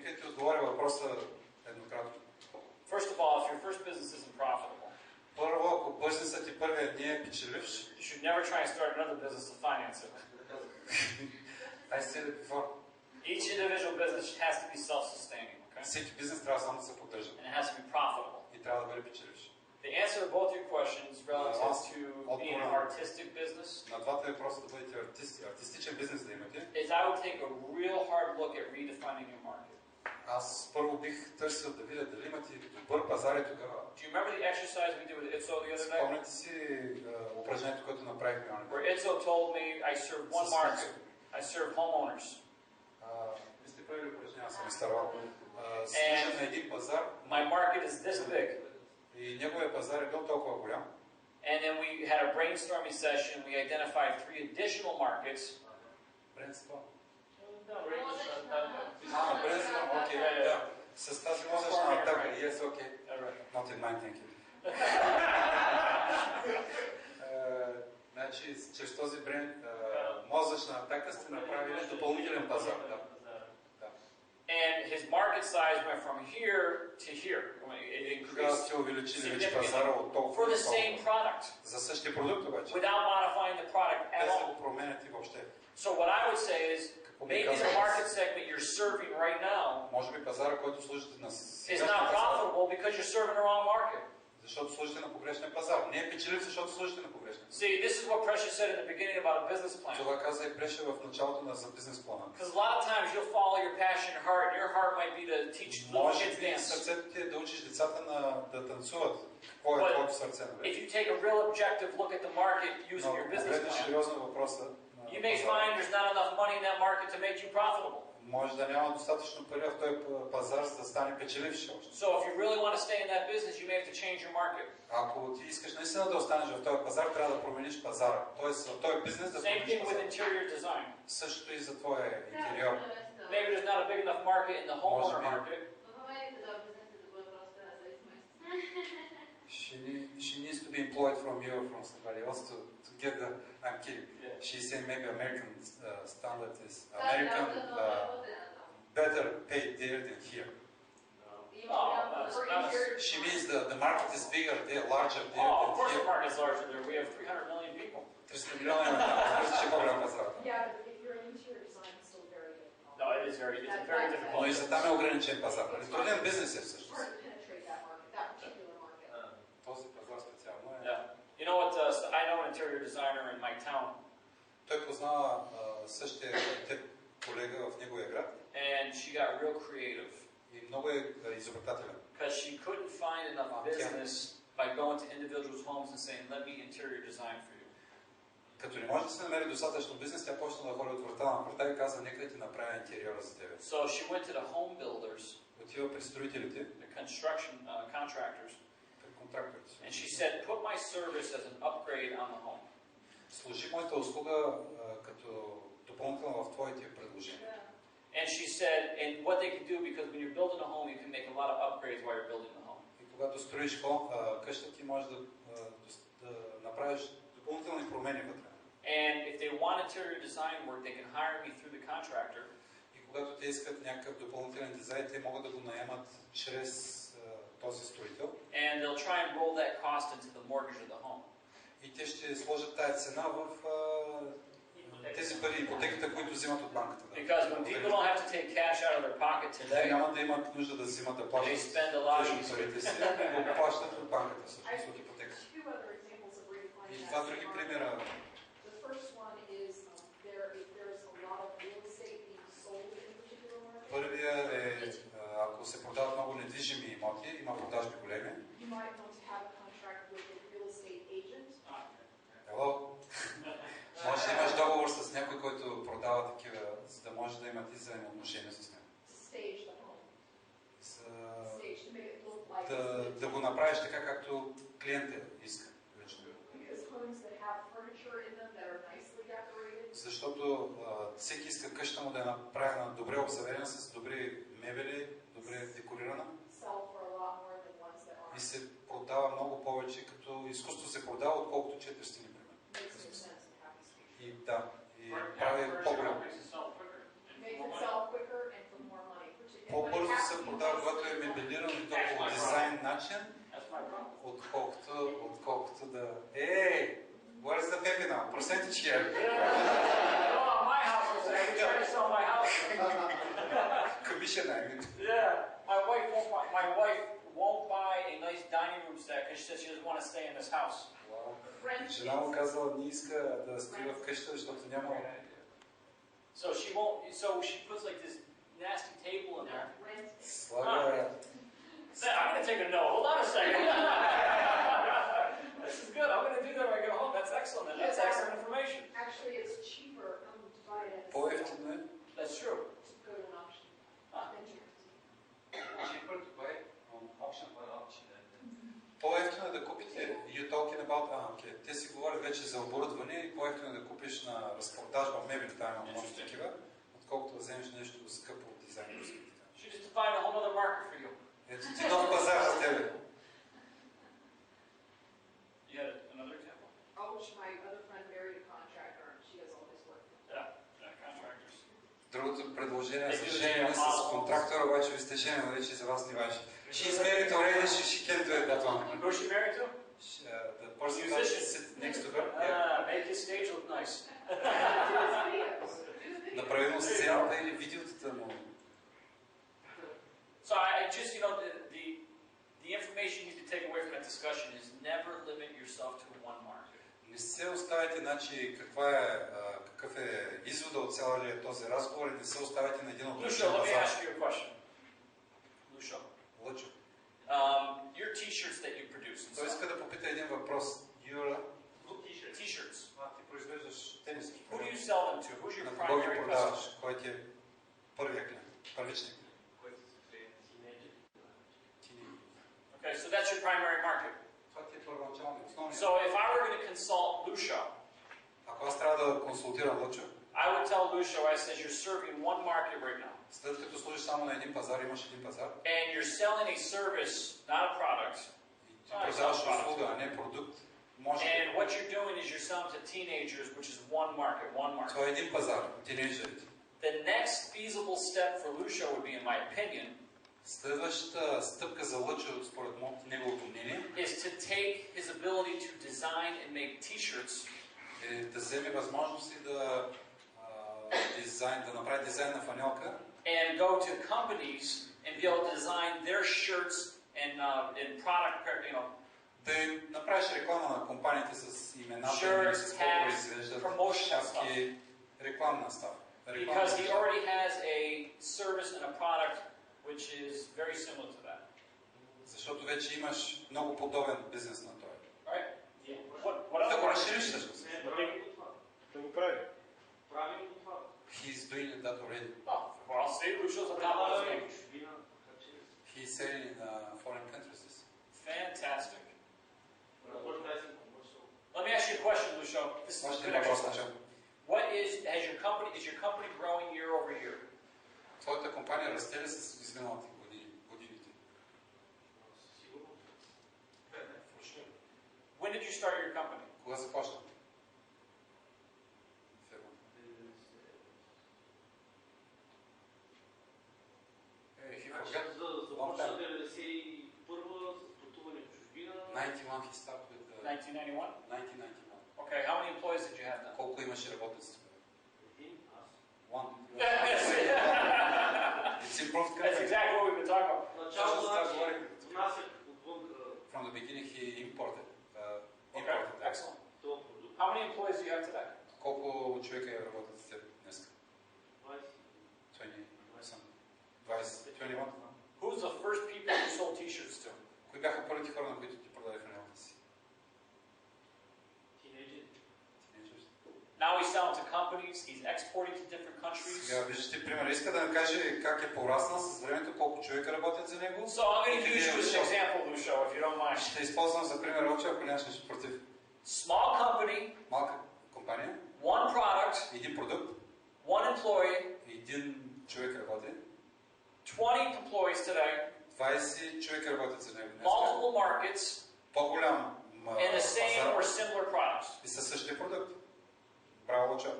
нека ти отговоря въпроса еднократно. First of all, if your first business isn't profitable, първо, ако бизнесът ти първият не е печеливш, you should never try and start another business to finance it. I said it before. Each individual business has to be self-sustaining, okay? Всеки бизнес трябва само да се поддържа. And it has to be profitable. И трябва да бъде печеливш. The answer to both your questions relative to being an artistic business, на двата въпроса да бъдете артистичен бизнес да имате, is I would take a real hard look at redefining your market. Аз първо бих търсил да видя дали имате добър пазар и тогава. Do you remember the exercise we did with Itzo the other day? Спомняте си упражнението, което направихме? Where Itzo told me I serve one market. I serve homeowners. Сте правили упражнение, аз съм изтървал. Служа на един пазар. My market is this big. И неговия пазар е бил толкова голям. And then we had a brainstorming session. We identified 3 additional markets. Brainstorm. Brainstorm. Окей, да. С тази мозъчна атака. Yes, okay. Not in mind, thank you. Значи, чрез този мозъчна атака сте направили допълнителен пазар. And his market size went from here to here. It increased significantly for the same product. За същия продукт обаче. Without modifying the product at Без да all. го променяте въобще. So what I would say is, maybe the market segment you're serving right now може би пазара, който служите на is not profitable because you're serving the wrong market. Защото служите на погрешния пазар. Не е печелив, защото служите на погрешния. See, this is what Precious said in the beginning about a business plan. Това каза и Преша в началото за бизнес плана. Because a lot of times you'll follow your passion and heart, and your heart might be to teach little kids dance. Сърцето ти е да учиш децата да танцуват. Какво е твоето сърце? If you take a real objective look at the market using your business plan, сериозно въпроса. You may find there's not enough money in that market to make you profitable. Може да няма достатъчно пари в този пазар, за да стане печеливш още. So if you really want to stay in that business, you may have to change your market. Ако ти искаш наистина да останеш в този пазар, трябва да промениш пазара. Тоест в този бизнес да промениш пазара. Same thing with interior design. Същото и за твоя интериор. Maybe there's not a big enough market in the homeowner market. She needs to be employed from you or from somebody else to get the. I'm kidding. Yeah. She's saying maybe American standard is American better paid there than here. She means the market is bigger there, larger there. Oh, of course the market is larger there. We have 300 million people. 300 милиона има там. Yeah, but if you're an interior design, it's still very difficult. No, it is very difficult. Но и за там е ограничен пазар. Труден бизнес е всъщност. Този пазар специално е. Yeah. You know what? I know an interior designer in my town. Той познава същия колега в неговия град. And she got real creative. И много е изобретателен. Because she couldn't find enough business by going to individuals' homes and saying, "Let me interior design for you." Като не може да се намери достатъчно бизнес, тя почна да ходи от врата на врата и каза, нека да ти направя интериора за тебе. So she went to the home builders. Отива при строителите. The construction contractors. Contractors. And she said, "Put my service as an upgrade on the home." Служи моята услуга като допълнително в твоите предложения. And she said, and what they can do, because when you're building a home, you can make a lot of upgrades while you're building the home. И когато строиш къща, ти можеш да направиш допълнителни промени вътре. And if they want interior design work, they can hire me through the contractor. И когато те искат някакъв допълнителен дизайн, те могат да го наемат чрез този строител. And they'll try and roll that cost into the mortgage of the home. И те ще сложат тая цена в тези пари, ипотеката, които взимат от банката. Because when people don't have to take cash out of their pocket today, няма да имат нужда да взимат да плащат парите си, го плащат от банката, всъщност от ипотеката. И два други примера. Първия е, ако се продават много недвижими имоти, има продажби големи. Може да имаш договор с някой, който продава такива, за да може да имате взаимоотношения с него. Да го направиш така, както клиентът иска. Защото всеки иска къща му да е направена добре обзаведена, с добри мебели, добре декорирана. И се продава много повече, като изкуство се продава, отколкото 4 стени, примерно. И да, и прави по-голям. Commission agent. Yeah, my wife won't buy a nice dining room set because she says she doesn't want to stay in this house. Жена му казала, не иска да стои в къщата, защото няма. So she won't. So she puts like this nasty table in there. Слага. I'm going to take a note. Hold on a second. This is good. I'm going to do that when I get home. That's excellent. That's excellent information. Actually, it's cheaper to buy it as По-ефтино е. That's true. to go to an auction. Cheaper to buy on auction. По-ефтино е да купите, you talking about, okay. Те си говорят вече за оборудване и по-ефтино е да купиш на разпродажба мебели, там има много такива, отколкото да вземеш нещо скъпо от дизайнерски. She just defined a whole other market for you. Ето ти нов пазар за тебе. You had another example? Oh, my other friend married a contractor and she does all his work. Yeah, contractors. Другото предложение за женене с контрактора, обаче ви сте жени, нали, че за вас не важи. She's married already, she can't do it that one. Who's she married to? The person that sits next to her. Make his stage look nice. Направи му сцената или видеотата му. So I just, the information you need to take away from that discussion is never limit yourself to one market. Не се оставяйте, значи, какъв е извода от цялия този разговор и не се оставяйте на един от Lucio, let me ask you a question. Lucio. Лъчо. Your t-shirts that you produce. Той иска да попита един въпрос. T-shirts. Ти произвеждаш тениски. Who do you sell them to? Who's your На кого ги primary продаваш? customer? Кой ти е първият клиент? Първичник. Okay, so that's your primary market. Това ти е първоначалният, основният. So if I were going to consult Lucio, ако аз трябва да консултирам Лъчо, I would tell Lucio, I said, you're serving one market right now. след като служиш само на един пазар, имаш един пазар. And you're selling a service, not a product. Ти продаваш услуга, а не продукт. And what you're doing is you're selling to teenagers, which is one market, one market. Това е един пазар, тинейджерите. The next feasible step for Lucio would be, in my opinion, следващата стъпка за Лъчо, според неговото мнение, is to take his ability to design and make t-shirts е да вземе възможности да направи дизайн на фанелка and go to companies and be able to design their shirts and product, да им направиш реклама на компаниите с имената, shirts, с какво произвеждат, шапки, рекламна става. Because he already has a service and a product which is very similar to that. Защото вече имаш много подобен бизнес на това. Right? Да го разшириш всъщност. Да го прави. He's doing that already. Oh, well, see, Lucio's on top of his game. He's selling in foreign countries. Fantastic. Let me ask you a question, Lucio. This is a good exercise. Is your company growing year over year? Твоята компания расте ли с изминалите годините? When did you start your company? Кога започна? He started with 1991? 1991. Okay, how many employees did you have then? Колко имаше работници? One. It's improved. That's exactly what we've been talking about. From the beginning he imported. Okay, excellent. How many employees do you have today? Колко човека работят с теб днес? 21. Who's the first people you sold t-shirts to? Кои бяха първите хора, на които ти продаде фанелката си? Now he's selling to companies, he's exporting to different countries. Сега виждате пример. Иска да каже как е пораснал с времето, колко човека работят за него. So I'm going to use you as an example, Lucio, if you don't mind. Ще използвам за пример Лъчо, ако нямаш нещо против. Small company. Малка компания. One product. Един продукт. One employee. Един човек работи. 20 employees today. 20 човека работят за него. Multiple markets. По-голям and the same or similar products. И със същия продукт. Браво, Лъчо.